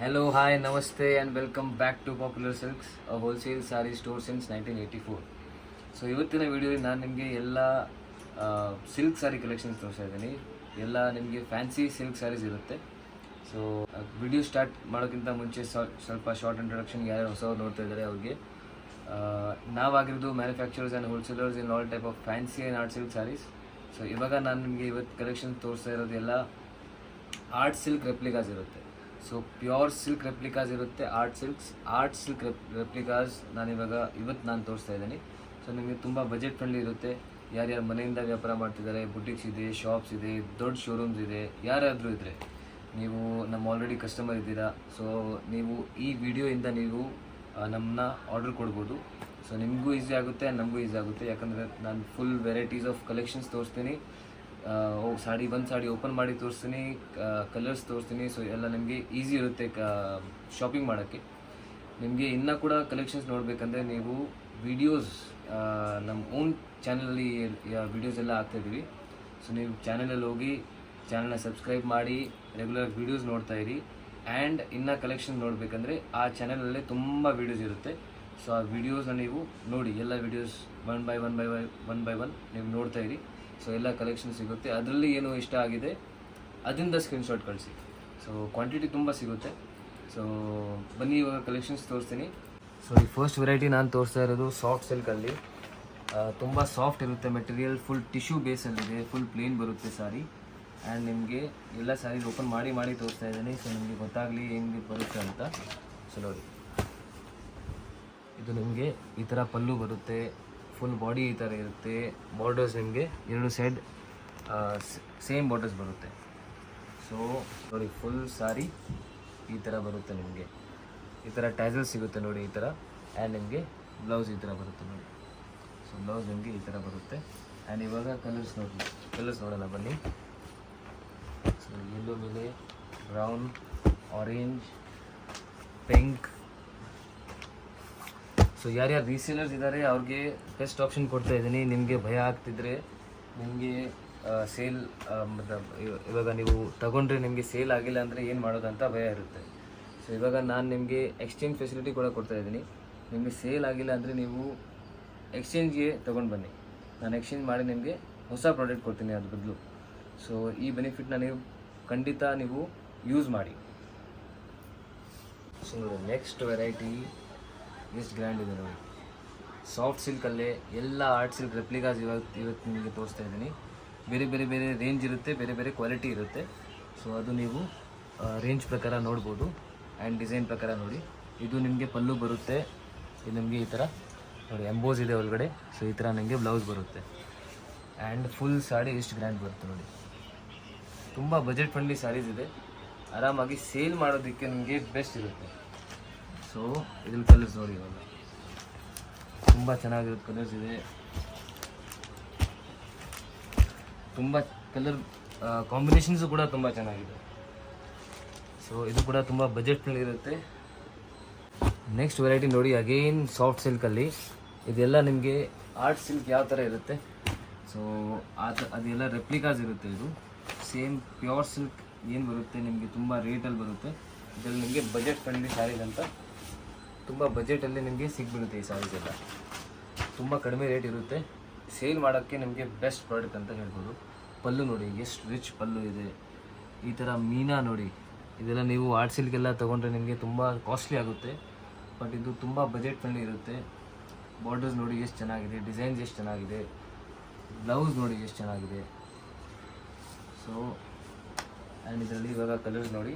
Hello, hi, namaste, and welcome back to Popular Silks, a wholesale saree store since 1984. So ಇವತ್ತಿನ ವಿಡಿಯೋಲಿ ನಾನು ನಿಮಗೆ ಎಲ್ಲ ಸಿಲ್ಕ್ ಸ್ಯಾರಿ ಕಲೆಕ್ಷನ್ಸ್ ತೋರಿಸ್ತಾ ಇದ್ದೀನಿ. ಎಲ್ಲ ನಿಮಗೆ ಫ್ಯಾನ್ಸಿ ಸಿಲ್ಕ್ ಸ್ಯಾರೀಸ್ ಇರುತ್ತೆ. ಸೊ ವಿಡಿಯೋ ಸ್ಟಾರ್ಟ್ ಮಾಡೋಕ್ಕಿಂತ ಮುಂಚೆ ಸ್ವಲ್ಪ ಶಾರ್ಟ್ ಇಂಟ್ರೊಡಕ್ಷನ್ ಯಾರ್ಯಾರು ಹೊಸವ್ರು ನೋಡ್ತಾ ಇದ್ದಾರೆ ಅವ್ರಿಗೆ. ನಾವಾಗಿರೋದು manufacturers and wholesalers in all type of fancy and art silk saris. So ಇವಾಗ ನಾನು ನಿಮಗೆ ಇವತ್ತು ಕಲೆಕ್ಷನ್ ತೋರಿಸ್ತಾ ಇರೋದು ಎಲ್ಲ ಆರ್ಟ್ ಸಿಲ್ಕ್ ರೆಪ್ಲಿಕಾಸ್ ಇರುತ್ತೆ. ಸೊ ಪ್ಯೂರ್ ಸಿಲ್ಕ್ ರೆಪ್ಲಿಕಾಸ್ ಇರುತ್ತೆ, ಆರ್ಟ್ ಸಿಲ್ಕ್ ರೆಪ್ಲಿಕಾಸ್ ಇವತ್ತು ನಾನು ತೋರಿಸ್ತಾ ಇದ್ದೀನಿ. ಸೊ ನಿಮಗೆ ತುಂಬ ಬಜೆಟ್ ಫ್ರೆಂಡ್ಲಿ ಇರುತ್ತೆ. ಯಾರ್ಯಾರು ಮನೆಯಿಂದ ವ್ಯಾಪಾರ ಮಾಡ್ತಿದ್ದಾರೆ, ಬುಟಿಕ್ಸ್ ಇದೆ, ಶಾಪ್ಸ್ ಇದೆ, ದೊಡ್ಡ ಶೋರೂಮ್ಸ್ ಇದೆ, ಯಾರಾದರೂ ಇದ್ದರೆ ನೀವು ನಮ್ಮ ಆಲ್ರೆಡಿ ಕಸ್ಟಮರ್ ಇದ್ದೀರಾ. ಸೊ ನೀವು ಈ ವಿಡಿಯೋಯಿಂದ ನೀವು ನಮ್ಮನ್ನ ಆರ್ಡರ್ ಕೊಡ್ಬೋದು. ಸೊ ನಿಮಗೂ ಈಸಿ ಆಗುತ್ತೆ, ನಮಗೂ ಈಸಿ ಆಗುತ್ತೆ. ಯಾಕಂದರೆ ನಾನು ಫುಲ್ ವೆರೈಟೀಸ್ ಆಫ್ ಕಲೆಕ್ಷನ್ಸ್ ತೋರಿಸ್ತೀನಿ. ಒಂದು ಸಾಡಿ ಓಪನ್ ಮಾಡಿ ತೋರಿಸ್ತೀನಿ, ಕಲರ್ಸ್ ತೋರಿಸ್ತೀನಿ. ಸೊ ಎಲ್ಲ ನಿಮಗೆ ಈಸಿ ಇರುತ್ತೆ ಶಾಪಿಂಗ್ ಮಾಡೋಕ್ಕೆ. ನಿಮಗೆ ಇನ್ನೂ ಕೂಡ ಕಲೆಕ್ಷನ್ಸ್ ನೋಡಬೇಕಂದ್ರೆ ನೀವು ವಿಡಿಯೋಸ್ ನಮ್ಮ ಓನ್ ಚಾನಲಲ್ಲಿ ವಿಡಿಯೋಸ್ ಎಲ್ಲ ಹಾಕ್ತಾಯಿದ್ದೀವಿ. ಸೊ ನೀವು ಚಾನಲಲ್ಲಿ ಹೋಗಿ ಚಾನಲ್ನ ಸಬ್ಸ್ಕ್ರೈಬ್ ಮಾಡಿ ರೆಗ್ಯುಲರ್ ವೀಡಿಯೋಸ್ ನೋಡ್ತಾ ಇರಿ. ಆ್ಯಂಡ್ ಇನ್ನೂ ಕಲೆಕ್ಷನ್ ನೋಡಬೇಕಂದ್ರೆ ಆ ಚಾನಲಲ್ಲೇ ತುಂಬ ವೀಡಿಯೋಸ್ ಇರುತ್ತೆ. ಸೊ ಆ ವೀಡಿಯೋಸ್ನ ನೀವು ನೋಡಿ, ಎಲ್ಲ ವೀಡಿಯೋಸ್ ಒನ್ ಬೈ ಒನ್ ನೀವು ನೋಡ್ತಾ ಇರಿ. ಸೊ ಎಲ್ಲ ಕಲೆಕ್ಷನ್ ಸಿಗುತ್ತೆ. ಅದರಲ್ಲಿ ಏನು ಇಷ್ಟ ಆಗಿದೆ ಅದರಿಂದ ಸ್ಕ್ರೀನ್ಶಾಟ್ ಕಳಿಸಿ. ಸೊ ಕ್ವಾಂಟಿಟಿ ತುಂಬ ಸಿಗುತ್ತೆ. ಸೊ ಬನ್ನಿ ಇವಾಗ ಕಲೆಕ್ಷನ್ಸ್ ತೋರಿಸ್ತೀನಿ. ಸೊ ಈ ಫಸ್ಟ್ ವೆರೈಟಿ ನಾನು ತೋರಿಸ್ತಾ ಇರೋದು ಸಾಫ್ಟ್ ಸಿಲ್ಕಲ್ಲಿ. ತುಂಬ ಸಾಫ್ಟ್ ಇರುತ್ತೆ ಮೆಟೀರಿಯಲ್, ಫುಲ್ ಟಿಶ್ಯೂ ಬೇಸಲ್ಲಿದೆ, ಫುಲ್ ಪ್ಲೇನ್ ಬರುತ್ತೆ ಸಾರಿ. ಆ್ಯಂಡ್ ನಿಮಗೆ ಎಲ್ಲ ಸಾರಿ ಓಪನ್ ಮಾಡಿ ತೋರಿಸ್ತಾ ಇದ್ದೀನಿ. ಸೊ ನಿಮಗೆ ಗೊತ್ತಾಗಲಿ ಹೆಂಗೆ ಬರುತ್ತೆ ಅಂತ. ಸೊ ನೋಡಿ, ಇದು ನಿಮಗೆ ಈ ಥರ ಪಲ್ಲು ಬರುತ್ತೆ, ಫುಲ್ ಬಾಡಿ ಈ ಥರ ಇರುತ್ತೆ. ಬಾರ್ಡರ್ಸ್ ನಿಮಗೆ ಎರಡು ಸೈಡ್ ಸೇಮ್ ಬಾರ್ಡರ್ಸ್ ಬರುತ್ತೆ. ಸೊ ನೋಡಿ, ಫುಲ್ ಸಾರಿ ಈ ಥರ ಬರುತ್ತೆ. ನಿಮಗೆ ಈ ಥರ ಟ್ಯಾಸಲ್ ಸಿಗುತ್ತೆ ನೋಡಿ, ಈ ಥರ. ಆ್ಯಂಡ್ ನಿಮಗೆ ಬ್ಲೌಸ್ ಈ ಥರ ಬರುತ್ತೆ ನೋಡಿ. ಸೊ ಬ್ಲೌಸ್ ನಿಮಗೆ ಈ ಥರ ಬರುತ್ತೆ. ಆ್ಯಂಡ್ ಇವಾಗ ಕಲರ್ಸ್ ನೋಡೋಣ ಬನ್ನಿ. ಸೊ ಯೆಲ್ಲೋ ಮೇಲೆ ಬ್ರೌನ್, ಆರೆಂಜ್, ಪಿಂಕ್. ಸೊ ಯಾರ್ಯಾರು ರೀಸೇಲರ್ಸ್ ಇದ್ದಾರೆ ಅವ್ರಿಗೆ ಬೆಸ್ಟ್ ಆಪ್ಷನ್ ಕೊಡ್ತಾ ಇದ್ದೀನಿ. ನಿಮಗೆ ಭಯ ಆಗ್ತಿದ್ರೆ, ನಿಮಗೆ ಸೇಲ್ ಇವಾಗ ನೀವು ತಗೊಂಡ್ರೆ ನಿಮಗೆ ಸೇಲ್ ಆಗಿಲ್ಲ ಅಂದರೆ ಏನು ಮಾಡೋದಂತ ಭಯ ಇರುತ್ತೆ. ಸೊ ಇವಾಗ ನಾನು ನಿಮಗೆ ಎಕ್ಸ್ಚೇಂಜ್ ಫೆಸಿಲಿಟಿ ಕೂಡ ಕೊಡ್ತಾ ಇದ್ದೀನಿ. ನಿಮಗೆ ಸೇಲ್ ಆಗಿಲ್ಲ ಅಂದರೆ ನೀವು ಎಕ್ಸ್ಚೇಂಜ್ಗೆ ತೊಗೊಂಡು ಬನ್ನಿ, ನಾನು ಎಕ್ಸ್ಚೇಂಜ್ ಮಾಡಿ ನಿಮಗೆ ಹೊಸ ಪ್ರಾಡಕ್ಟ್ ಕೊಡ್ತೀನಿ ಅದ್ರ ಬದಲು. ಸೊ ಈ ಬೆನಿಫಿಟ್ನ ನೀವು ಖಂಡಿತ ನೀವು ಯೂಸ್ ಮಾಡಿ. ಸೊ ನೋಡಿ, ನೆಕ್ಸ್ಟ್ ವೆರೈಟಿ ಎಷ್ಟು ಗ್ರ್ಯಾಂಡ್ ಇದೆ ನೋಡಿ. ಸಾಫ್ಟ್ ಸಿಲ್ಕಲ್ಲೇ ಎಲ್ಲ ಆರ್ಟ್ ಸಿಲ್ಕ್ ರೆಪ್ಲಿಕಾಸ್ ಇವತ್ತು ನಿಮಗೆ ತೋರಿಸ್ತಾ ಇದ್ದೀನಿ. ಬೇರೆ ರೇಂಜ್ ಇರುತ್ತೆ, ಬೇರೆ ಕ್ವಾಲಿಟಿ ಇರುತ್ತೆ. ಸೊ ಅದು ನೀವು ರೇಂಜ್ ಪ್ರಕಾರ ನೋಡ್ಬೋದು ಆ್ಯಂಡ್ ಡಿಸೈನ್ ಪ್ರಕಾರ ನೋಡಿ. ಇದು ನಿಮಗೆ ಪಲ್ಲು ಬರುತ್ತೆ, ಇದು ನಿಮಗೆ ಈ ಥರ ನೋಡಿ ಎಂಬೋಸ್ ಇದೆ ಒಳಗಡೆ. ಸೊ ಈ ಥರ ನಿಮಗೆ ಬ್ಲೌಸ್ ಬರುತ್ತೆ. ಆ್ಯಂಡ್ ಫುಲ್ ಸಾಡಿ ಎಷ್ಟು ಗ್ರ್ಯಾಂಡ್ ಬರುತ್ತೆ ನೋಡಿ. ತುಂಬ ಬಜೆಟ್ ಫ್ರೆಂಡ್ಲಿ ಸ್ಯಾರೀಸ್ ಇದೆ, ಆರಾಮಾಗಿ ಸೇಲ್ ಮಾಡೋದಕ್ಕೆ ನಿಮಗೆ ಬೆಸ್ಟ್ ಇರುತ್ತೆ. ಸೊ ಇದ್ರಲ್ಲಿ ಕಲರ್ಸ್ ನೋಡಿ, ಇವಾಗ ತುಂಬ ಚೆನ್ನಾಗಿರುತ್ತೆ ಕಲರ್ಸ್ ಇದೆ. ತುಂಬ ಕಲರ್ ಕಾಂಬಿನೇಷನ್ಸು ಕೂಡ ತುಂಬ ಚೆನ್ನಾಗಿದೆ. ಸೊ ಇದು ಕೂಡ ತುಂಬ ಬಜೆಟ್ ಫ್ರೆಂಡ್ಲಿ ಇರುತ್ತೆ. ನೆಕ್ಸ್ಟ್ ವೆರೈಟಿ ನೋಡಿ, ಅಗೇನ್ ಸಾಫ್ಟ್ ಸಿಲ್ಕಲ್ಲಿ. ಇದೆಲ್ಲ ನಿಮಗೆ ಆರ್ಟ್ ಸಿಲ್ಕ್ ಯಾವ ಥರ ಇರುತ್ತೆ. ಸೊ ಅದೆಲ್ಲ ರೆಪ್ಲಿಕಾಸ್ ಇರುತ್ತೆ. ಇದು ಸೇಮ್ ಪ್ಯೂರ್ ಸಿಲ್ಕ್ ಏನು ಬರುತ್ತೆ ನಿಮಗೆ ತುಂಬ ರೇಟಲ್ಲಿ ಬರುತ್ತೆ. ಇದರಲ್ಲಿ ನಿಮಗೆ ಬಜೆಟ್ ಫ್ರೆಂಡ್ಲಿ ಸ್ಯಾರೀಸ್ ಅಂತ ತುಂಬ ಬಜೆಟಲ್ಲಿ ನಿಮಗೆ ಸಿಗ್ಬಿಡುತ್ತೆ. ಈ ಸ್ಯಾರೀಸ್ ಎಲ್ಲ ತುಂಬ ಕಡಿಮೆ ರೇಟ್ ಇರುತ್ತೆ. ಸೇಲ್ ಮಾಡೋಕ್ಕೆ ನಿಮಗೆ ಬೆಸ್ಟ್ ಪ್ರಾಡಕ್ಟ್ ಅಂತ ಹೇಳ್ಬೋದು. ಪಲ್ಲು ನೋಡಿ, ಎಷ್ಟು ರಿಚ್ ಪಲ್ಲು ಇದೆ. ಈ ಥರ ಮೀನಾ ನೋಡಿ, ಇದೆಲ್ಲ ನೀವು ಆರ್ಟ್ ಸಿಲ್ಕೆಲ್ಲ ತೊಗೊಂಡ್ರೆ ನಿಮಗೆ ತುಂಬ ಕಾಸ್ಟ್ಲಿ ಆಗುತ್ತೆ. ಬಟ್ ಇದು ತುಂಬ ಬಜೆಟ್ ಫ್ರೆಂಡ್ಲಿ ಇರುತ್ತೆ. ಬಾರ್ಡರ್ಸ್ ನೋಡಿ ಎಷ್ಟು ಚೆನ್ನಾಗಿದೆ, ಡಿಸೈನ್ಸ್ ಎಷ್ಟು ಚೆನ್ನಾಗಿದೆ, ಬ್ಲೌಸ್ ನೋಡಿ ಎಷ್ಟು ಚೆನ್ನಾಗಿದೆ. ಸೊ ಆ್ಯಂಡ್ ಇದರಲ್ಲಿ ಇವಾಗ ಕಲರ್ಸ್ ನೋಡಿ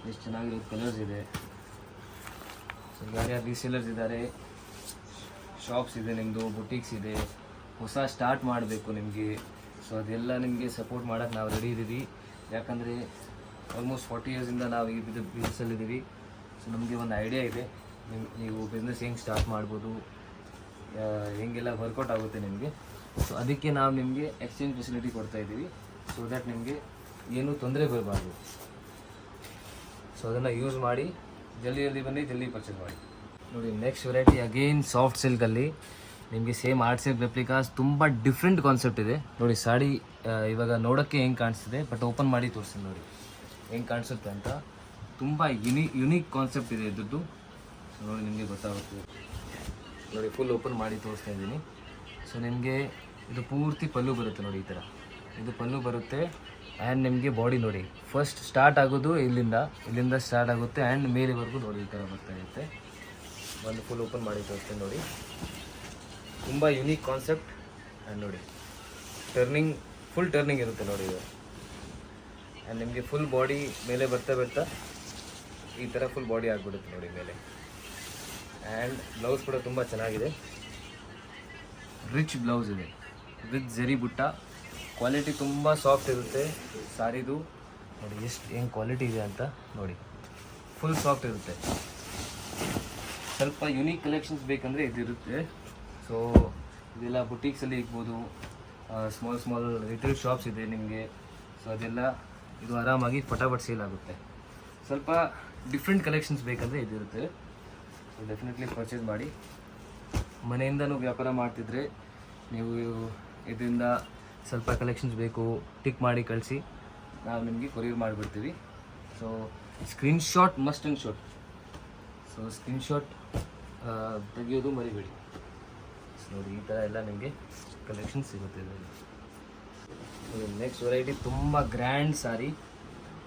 ಎಷ್ಟು ಚೆನ್ನಾಗಿರೋ ಕಲರ್ಸ್ ಇದೆ. ಸೊ ಯಾರ್ಯಾರು ರೀಸೇಲರ್ಸ್ ಇದ್ದಾರೆ, ಶಾಪ್ಸ್ ಇದೆ, ನಿಮ್ಮದು ಬುಟಿಕ್ಸ್ ಇದೆ, ಹೊಸ ಸ್ಟಾರ್ಟ್ ಮಾಡಬೇಕು ನಿಮಗೆ, ಸೊ ಅದೆಲ್ಲ ನಿಮಗೆ ಸಪೋರ್ಟ್ ಮಾಡೋಕ್ಕೆ ನಾವು ರೆಡಿ ಇದ್ದೀವಿ. ಯಾಕಂದರೆ ಆಲ್ಮೋಸ್ಟ್ 40 ಇಯರ್ಸಿಂದ ನಾವು ಈ ಬಿಸ್ನೆಸ್ಸಲ್ಲಿದ್ದೀವಿ. ಸೊ ನಮಗೆ ಒಂದು ಐಡಿಯಾ ಇದೆ, ನೀವು ಬಿಸ್ನೆಸ್ ಹೆಂಗೆ ಸ್ಟಾರ್ಟ್ ಮಾಡ್ಬೋದು, ಹೆಂಗೆಲ್ಲ ವರ್ಕೌಟ್ ಆಗುತ್ತೆ ನಿಮಗೆ. ಸೊ ಅದಕ್ಕೆ ನಾವು ನಿಮಗೆ ಎಕ್ಸ್ಚೇಂಜ್ ಫೆಸಿಲಿಟಿ ಕೊಡ್ತಾಯಿದ್ದೀವಿ. ಸೊ ದ್ಯಾಟ್ ನಿಮಗೆ ಏನೂ ತೊಂದರೆ ಬರಬಾರ್ದು. ಸೊ ಅದನ್ನು ಯೂಸ್ ಮಾಡಿ, ಜಲ್ದಿ ಬನ್ನಿ, ಜಲ್ದಿ ಪರ್ಚೇಸ್ ಮಾಡಿ. ನೋಡಿ, ನೆಕ್ಸ್ಟ್ ವೆರೈಟಿ ಅಗೇನ್ ಸಾಫ್ಟ್ ಸಿಲ್ಕಲ್ಲಿ ನಿಮಗೆ ಸೇಮ್ ಆರ್ಟ್ ಸಿಲ್ಕ್ ರೆಪ್ಲಿಕಾಸ್. ತುಂಬ ಡಿಫ್ರೆಂಟ್ ಕಾನ್ಸೆಪ್ಟ್ ಇದೆ ನೋಡಿ. ಸಾಡಿ ಇವಾಗ ನೋಡೋಕ್ಕೆ ಹೆಂಗೆ ಕಾಣಿಸ್ತಿದೆ, ಬಟ್ ಓಪನ್ ಮಾಡಿ ತೋರಿಸ್ತೀನಿ ನೋಡಿ ಹೆಂಗೆ ಕಾಣಿಸುತ್ತೆ ಅಂತ. ತುಂಬ ಯುನೀಕ್ ಕಾನ್ಸೆಪ್ಟ್ ಇದೆ ಇದ್ರದ್ದು. ಸೊ ನೋಡಿ ನಿಮಗೆ ಗೊತ್ತಾಗುತ್ತೆ. ನೋಡಿ ಫುಲ್ ಓಪನ್ ಮಾಡಿ ತೋರಿಸ್ತಾ ಇದ್ದೀನಿ. ಸೊ ನಿಮಗೆ ಇದು ಪೂರ್ತಿ ಪಲ್ಲು ಬರುತ್ತೆ ನೋಡಿ, ಈ ಥರ ಇದು ಪಲ್ಲು ಬರುತ್ತೆ. ಆ್ಯಂಡ್ ನಿಮಗೆ ಬಾಡಿ ನೋಡಿ ಫಸ್ಟ್ ಸ್ಟಾರ್ಟ್ ಆಗೋದು ಇಲ್ಲಿಂದ ಸ್ಟಾರ್ಟ್ ಆಗುತ್ತೆ ಆ್ಯಂಡ್ ಮೇಲೆವರೆಗೂ ನೋಡಿ ಈ ಥರ ಬರ್ತಾ ಇರುತ್ತೆ. ಒಂದು ಫುಲ್ ಓಪನ್ ಮಾಡಿ ತೋರಿಸ್ತೇನೆ ನೋಡಿ. ತುಂಬ ಯುನೀಕ್ ಕಾನ್ಸೆಪ್ಟ್. ಆ್ಯಂಡ್ ನೋಡಿ ಫುಲ್ ಟರ್ನಿಂಗ್ ಇರುತ್ತೆ ನೋಡಿ ಇದು. ಆ್ಯಂಡ್ ನಿಮಗೆ ಫುಲ್ ಬಾಡಿ ಮೇಲೆ ಬರ್ತಾ ಈ ಥರ ಫುಲ್ ಬಾಡಿ ಆಗಿಬಿಡುತ್ತೆ ನೋಡಿ ಮೇಲೆ. ಆ್ಯಂಡ್ ಬ್ಲೌಸ್ ಕೂಡ ತುಂಬ ಚೆನ್ನಾಗಿದೆ, ರಿಚ್ ಬ್ಲೌಸ್ ಇದೆ ವಿತ್ ಜರಿ ಬುಟ್ಟ. ಕ್ವಾಲಿಟಿ ತುಂಬ ಸಾಫ್ಟ್ ಇರುತ್ತೆ ಸಾರಿದು. ನೋಡಿ ಎಷ್ಟು ಏನು ಕ್ವಾಲಿಟಿ ಇದೆ ಅಂತ ನೋಡಿ, ಫುಲ್ ಸಾಫ್ಟ್ ಇರುತ್ತೆ. ಸ್ವಲ್ಪ ಯುನೀಕ್ ಕಲೆಕ್ಷನ್ಸ್ ಬೇಕಂದರೆ ಇದಿರುತ್ತೆ. ಸೊ ಇದೆಲ್ಲ ಬುಟೀಕ್ಸಲ್ಲಿ ಇರ್ಬೋದು, ಸ್ಮಾಲ್ ರಿಟೇಲ್ ಶಾಪ್ಸ್ ಇದೆ ನಿಮಗೆ. ಸೊ ಅದೆಲ್ಲ ಇದು ಆರಾಮಾಗಿ ಫಟಾಫಟ್ ಸೇಲ್ ಆಗುತ್ತೆ. ಸ್ವಲ್ಪ ಡಿಫ್ರೆಂಟ್ ಕಲೆಕ್ಷನ್ಸ್ ಬೇಕಂದರೆ ಇದಿರುತ್ತೆ. ಸೊ ಡೆಫಿನೆಟ್ಲಿ ಪರ್ಚೇಸ್ ಮಾಡಿ. ಮನೆಯಿಂದನೂ ವ್ಯಾಪಾರ ಮಾಡ್ತಿದ್ರೆ ನೀವು ಇದರಿಂದ ಸ್ವಲ್ಪ ಕಲೆಕ್ಷನ್ಸ್ ಬೇಕು ಟಿಕ್ ಮಾಡಿ ಕಳಿಸಿ, ನಾವು ನಿಮಗೆ ಕೊರಿಯರ್ ಮಾಡಿಬಿಡ್ತೀವಿ. So screenshot must and shot. So screenshot ತೆಗೆಯೋದು ಮರಿಬೇಡಿ. ನೋಡಿ ಈ ಥರ ಎಲ್ಲ ನಿಮಗೆ ಕಲೆಕ್ಷನ್ ಸಿಗುತ್ತೆ ಇದರಲ್ಲಿ. ನೆಕ್ಸ್ಟ್ ವೆರೈಟಿ ತುಂಬ ಗ್ರ್ಯಾಂಡ್ ಸಾರಿ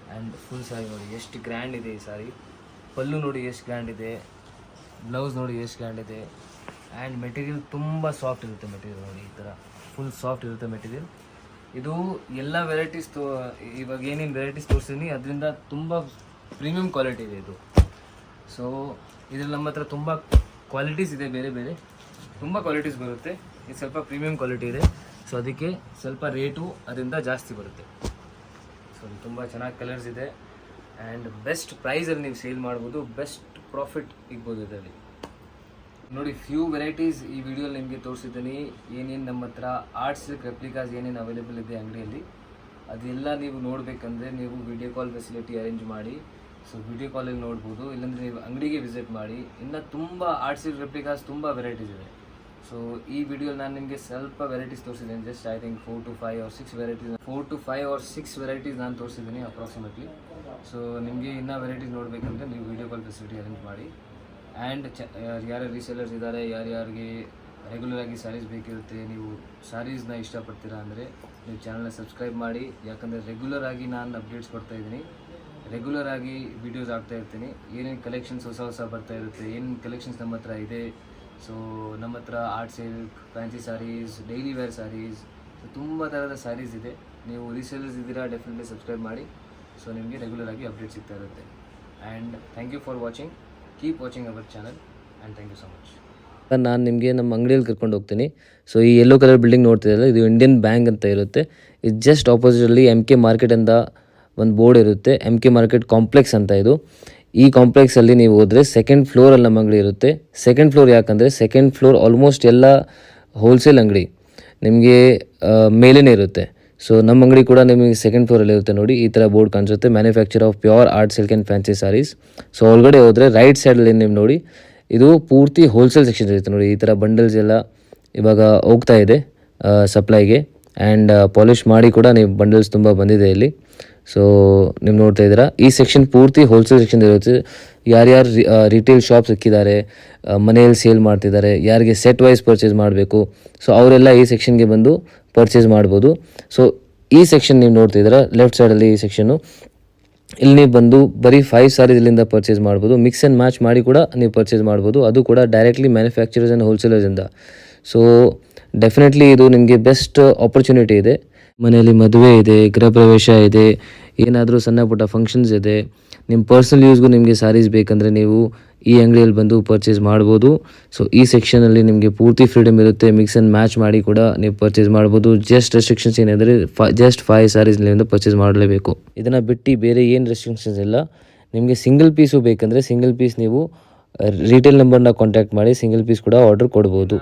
ಆ್ಯಂಡ್ ಫುಲ್ ಸಾರಿ ನೋಡಿ ಎಷ್ಟು ಗ್ರ್ಯಾಂಡ್ ಇದೆ ಈ ಸಾರಿ. ಪಲ್ಲು ನೋಡಿ ಎಷ್ಟು ಗ್ರ್ಯಾಂಡ್ ಇದೆ, ಬ್ಲೌಸ್ ನೋಡಿ ಎಷ್ಟು ಗ್ರ್ಯಾಂಡ್ ಇದೆ. ಆ್ಯಂಡ್ ಮೆಟೀರಿಯಲ್ ತುಂಬ ಸಾಫ್ಟ್ ಇರುತ್ತೆ. ಮೆಟೀರಿಯಲ್ ನೋಡಿ ಈ ಥರ ಫುಲ್ ಸಾಫ್ಟ್ ಇರುತ್ತೆ ಮೆಟೀರಿಯಲ್. ಇದು ಎಲ್ಲ ವೆರೈಟೀಸ್ ಇವಾಗ ಏನೇನು ವೆರೈಟೀಸ್ ತೋರಿಸ್ತೀನಿ ಅದರಿಂದ ತುಂಬ ಪ್ರೀಮಿಯಂ ಕ್ವಾಲಿಟಿ ಇದೆ ಇದು. ಸೊ ಇದರಲ್ಲಿ ನಮ್ಮ ಹತ್ರ ತುಂಬ ಕ್ವಾಲಿಟೀಸ್ ಇದೆ, ಬೇರೆ ತುಂಬ ಕ್ವಾಲಿಟೀಸ್ ಬರುತ್ತೆ. ಇದು ಸ್ವಲ್ಪ ಪ್ರೀಮಿಯಂ ಕ್ವಾಲಿಟಿ ಇದೆ, ಸೊ ಅದಕ್ಕೆ ಸ್ವಲ್ಪ ರೇಟು ಅದರಿಂದ ಜಾಸ್ತಿ ಬರುತ್ತೆ. ಸೊ ತುಂಬ ಚೆನ್ನಾಗಿ ಕಲರ್ಸ್ ಇದೆ ಆ್ಯಂಡ್ ಬೆಸ್ಟ್ ಪ್ರೈಸಲ್ಲಿ ನೀವು ಸೇಲ್ ಮಾಡ್ಬೋದು, ಬೆಸ್ಟ್ ಪ್ರಾಫಿಟ್ ಇಗ್ಬೋದು ಇದರಲ್ಲಿ. ನೋಡಿ ಫ್ಯೂ ವೆರೈಟೀಸ್ ಈ ವಿಡಿಯೋಲಿ ನಿಮಗೆ ತೋರಿಸಿದ್ದೀನಿ. ಏನೇನು ನಮ್ಮ ಹತ್ರ ಆರ್ಟ್ ಸಿಲ್ಕ್ ರೆಪ್ಲಿಕಾಸ್ ಏನೇನು ಅವೈಲೇಬಲ್ ಇದೆ ಅಂಗಡಿಯಲ್ಲಿ ಅದೆಲ್ಲ ನೀವು ನೋಡಬೇಕಂದ್ರೆ ನೀವು ವಿಡಿಯೋ ಕಾಲ್ ಫೆಸಿಲಿಟಿ ಅರೇಂಜ್ ಮಾಡಿ. ಸೊ ವಿಡಿಯೋ ಕಾಲಲ್ಲಿ ನೋಡ್ಬೋದು, ಇಲ್ಲಾಂದರೆ ನೀವು ಅಂಗಡಿಗೆ ವಿಸಿಟ್ ಮಾಡಿ. ಇನ್ನು ತುಂಬ ಆರ್ಟ್ ಸಿಲ್ಕ್ ರೆಪ್ಲಿಕಾಸ್ ತುಂಬ ವೆರೈಟೀಸ್ ಇದೆ. ಸೊ ಈ ವಿಡಿಯೋಲಿ ನಾನು ನಿಮಗೆ ಸ್ವಲ್ಪ ವೆರೈಟೀಸ್ ತೋರಿಸಿದ್ದೀನಿ. Just I think 4 to 5 or 6 varieties ನಾನು ತೋರಿಸಿದ್ದೀನಿ ಅಪ್ರಾಕ್ಸಿಮೇಟ್ಲಿ. ಸೊ ನಿಮಗೆ ಇನ್ನೂ ವೆರೈಟೀಸ್ ನೋಡಬೇಕಂದ್ರೆ ನೀವು ವಿಡಿಯೋ ಕಾಲ್ ಫೆಸಿಲಿಟಿ ಅರೇಂಜ್ ಮಾಡಿ. ಆ್ಯಂಡ್ ಯಾರ್ಯಾರು ರೀಸೇಲರ್ಸ್ ಇದ್ದಾರೆ, ಯಾರ್ಯಾರಿಗೆ ರೆಗ್ಯುಲರಾಗಿ ಸ್ಯಾರೀಸ್ ಬೇಕಿರುತ್ತೆ, ನೀವು ಸ್ಯಾರೀಸ್ನ ಇಷ್ಟಪಡ್ತೀರಾ ಅಂದರೆ ನೀವು ಚಾನಲ್ನ ಸಬ್ಸ್ಕ್ರೈಬ್ ಮಾಡಿ. ಯಾಕಂದರೆ ರೆಗ್ಯುಲರಾಗಿ ನಾನು ಅಪ್ಡೇಟ್ಸ್ ಕೊಡ್ತಾಯಿದ್ದೀನಿ, ರೆಗ್ಯುಲರಾಗಿ ವೀಡಿಯೋಸ್ ಆಗ್ತಾ ಇರ್ತೀನಿ. ಏನೇನು ಕಲೆಕ್ಷನ್ಸ್ ಹೊಸ ಬರ್ತಾ ಇರುತ್ತೆ, ಏನೇನು ಕಲೆಕ್ಷನ್ಸ್ ನಮ್ಮ ಹತ್ರ ಇದೆ. ಸೊ ನಮ್ಮ ಹತ್ರ art silk, fancy sarees, daily wear sarees, ತುಂಬ ಥರದ ಸ್ಯಾರೀಸ್ ಇದೆ. ನೀವು ರೀಸೇಲರ್ಸ್ ಇದ್ದೀರಾ ಡೆಫಿನೆಟ್ಲಿ ಸಬ್ಸ್ಕ್ರೈಬ್ ಮಾಡಿ. ಸೊ ನಿಮಗೆ ರೆಗ್ಯುಲರಾಗಿ ಅಪ್ಡೇಟ್ ಸಿಗ್ತಾ ಇರುತ್ತೆ. And thank you for watching. Keep watching our channel and thank you so much. ನಾನು ನಿಮಗೆ ನಮ್ಮ ಅಂಗಡಿಯಲ್ಲಿ ಕರ್ಕೊಂಡು ಹೋಗ್ತೀನಿ. ಸೊ ಈ ಯೆಲ್ಲೋ ಕಲರ್ ಬಿಲ್ಡಿಂಗ್ ನೋಡ್ತಿದ್ದಲ್ಲ, ಇದು ಇಂಡಿಯನ್ ಬ್ಯಾಂಕ್ ಅಂತ ಇರುತ್ತೆ. ಇದು ಜಸ್ಟ್ ಆಪೋಸಿಟಲ್ಲಿ MK ಮಾರ್ಕೆಟ್ ಅಂತ ಒಂದು ಬೋರ್ಡ್ ಇರುತ್ತೆ. MK ಮಾರ್ಕೆಟ್ ಕಾಂಪ್ಲೆಕ್ಸ್ ಅಂತ ಇದು. ಈ ಕಾಂಪ್ಲೆಕ್ಸಲ್ಲಿ ನೀವು ಹೋದರೆ ಸೆಕೆಂಡ್ ಫ್ಲೋರಲ್ಲಿ ನಮ್ಮ ಅಂಗಡಿ ಇರುತ್ತೆ. ಸೆಕೆಂಡ್ ಫ್ಲೋರ್ ಯಾಕಂದರೆ ಸೆಕೆಂಡ್ ಫ್ಲೋರ್ ಆಲ್ಮೋಸ್ಟ್ ಎಲ್ಲ ಹೋಲ್ಸೇಲ್ ಅಂಗಡಿ ನಿಮಗೆ ಮೇಲೇ ಇರುತ್ತೆ. ಸೊ ನಮ್ಮ ಅಂಗಡಿ ಕೂಡ ನಿಮಗೆ ಸೆಕೆಂಡ್ ಫ್ಲೋರಲ್ಲಿ ಇರುತ್ತೆ. ನೋಡಿ ಈ ಥರ ಬೋರ್ಡ್ ಕಾಣಿಸುತ್ತೆ, manufacture of pure art silk and fancy sarees. So ಒಳಗಡೆ ಹೋದರೆ ರೈಟ್ ಸೈಡಲ್ಲಿ ನೀವು ನೋಡಿ ಇದು ಪೂರ್ತಿ ಹೋಲ್ಸೇಲ್ ಸೆಕ್ಷನ್ ಇರುತ್ತೆ. ನೋಡಿ ಈ ಥರ ಬಂಡಲ್ಸ್ ಎಲ್ಲ ಇವಾಗ ಹೋಗ್ತಾ ಇದೆ ಸಪ್ಲೈಗೆ. ಆ್ಯಂಡ್ ಪಾಲಿಷ್ ಮಾಡಿ ಕೂಡ ನೀವು ಬಂಡಲ್ಸ್ ತುಂಬ ಬಂದಿದೆ ಇಲ್ಲಿ. ಸೊ ನೀವು ನೋಡ್ತಾ ಇದ್ದೀರಾ, ಈ ಸೆಕ್ಷನ್ ಪೂರ್ತಿ ಹೋಲ್ಸೇಲ್ ಸೆಕ್ಷನ್ ಇರುತ್ತೆ. ಯಾರ್ಯಾರು ರಿಟೇಲ್ ಶಾಪ್ಸ್ ಇಕ್ಕಿದ್ದಾರೆ, ಮನೆಯಲ್ಲಿ ಸೇಲ್ ಮಾಡ್ತಿದ್ದಾರೆ, ಯಾರಿಗೆ ಸೆಟ್ ವೈಸ್ ಪರ್ಚೇಸ್ ಮಾಡಬೇಕು, ಸೊ ಅವರೆಲ್ಲ ಈ ಸೆಕ್ಷನ್ಗೆ ಬಂದು ಪರ್ಚೇಸ್ ಮಾಡ್ಬೋದು. ಸೊ ಈ ಸೆಕ್ಷನ್ ನೀವು ನೋಡ್ತಿದ್ದೀರಾ ಲೆಫ್ಟ್ ಸೈಡಲ್ಲಿ ಈ ಸೆಕ್ಷನ್ನು, ಇಲ್ಲಿ ನೀವು ಬಂದು ಬರೀ 5 ಸ್ಯಾರೀಸ್ ಇಲ್ಲಿಂದ ಪರ್ಚೇಸ್ ಮಾಡ್ಬೋದು. ಮಿಕ್ಸ್ ಆ್ಯಂಡ್ ಮ್ಯಾಚ್ ಮಾಡಿ ಕೂಡ ನೀವು ಪರ್ಚೇಸ್ ಮಾಡ್ಬೋದು, ಅದು ಕೂಡ ಡೈರೆಕ್ಟ್ಲಿ ಮ್ಯಾನುಫ್ಯಾಕ್ಚರರ್ಸ್ ಆ್ಯಂಡ್ ಹೋಲ್ಸೇಲರ್ಸಿಂದ. ಸೊ ಡೆಫಿನೆಟ್ಲಿ ಇದು ನಿಮಗೆ ಬೆಸ್ಟ್ ಆಪರ್ಚುನಿಟಿ ಇದೆ. ಮನೆಯಲ್ಲಿ ಮದುವೆ ಇದೆ, ಗೃಹ ಪ್ರವೇಶ ಇದೆ, ಏನಾದರೂ ಸಣ್ಣ ಪುಟ್ಟ ಫಂಕ್ಷನ್ಸ್ ಇದೆ, ನಿಮ್ಮ ಪರ್ಸ್ನಲ್ ಯೂಸ್ಗೂ ನಿಮಗೆ ಸ್ಯಾರೀಸ್ ಬೇಕಂದರೆ ನೀವು ಈ ಅಂಗಡಿಯಲ್ಲಿ ಬಂದು ಪರ್ಚೇಸ್ ಮಾಡ್ಬೋದು. ಸೊ ಈ ಸೆಕ್ಷನಲ್ಲಿ ನಿಮಗೆ ಪೂರ್ತಿ ಫ್ರೀಡಮ್ ಇರುತ್ತೆ, ಮಿಕ್ಸ್ ಆ್ಯಂಡ್ ಮ್ಯಾಚ್ ಮಾಡಿ ಕೂಡ ನೀವು ಪರ್ಚೇಸ್ ಮಾಡ್ಬೋದು. ಜಸ್ಟ್ ರೆಸ್ಟ್ರಿಕ್ಷನ್ಸ್ ಏನೆಂದರೆ ಜಸ್ಟ್ 5 ಸ್ಯಾರೀಸ್ನಿಂದ ಪರ್ಚೇಸ್ ಮಾಡಲೇಬೇಕು. ಇದನ್ನು ಬಿಟ್ಟು ಬೇರೆ ಏನು ರೆಸ್ಟ್ರಿಕ್ಷನ್ಸ್ ಇಲ್ಲ. ನಿಮಗೆ ಸಿಂಗಲ್ ಪೀಸು ಬೇಕಂದರೆ ಸಿಂಗಲ್ ಪೀಸ್ ನೀವು ರಿಟೇಲ್ ನಂಬರ್ನ ಕಾಂಟ್ಯಾಕ್ಟ್ ಮಾಡಿ ಸಿಂಗಲ್ ಪೀಸ್ ಕೂಡ ಆರ್ಡರ್ ಕೊಡ್ಬೋದು.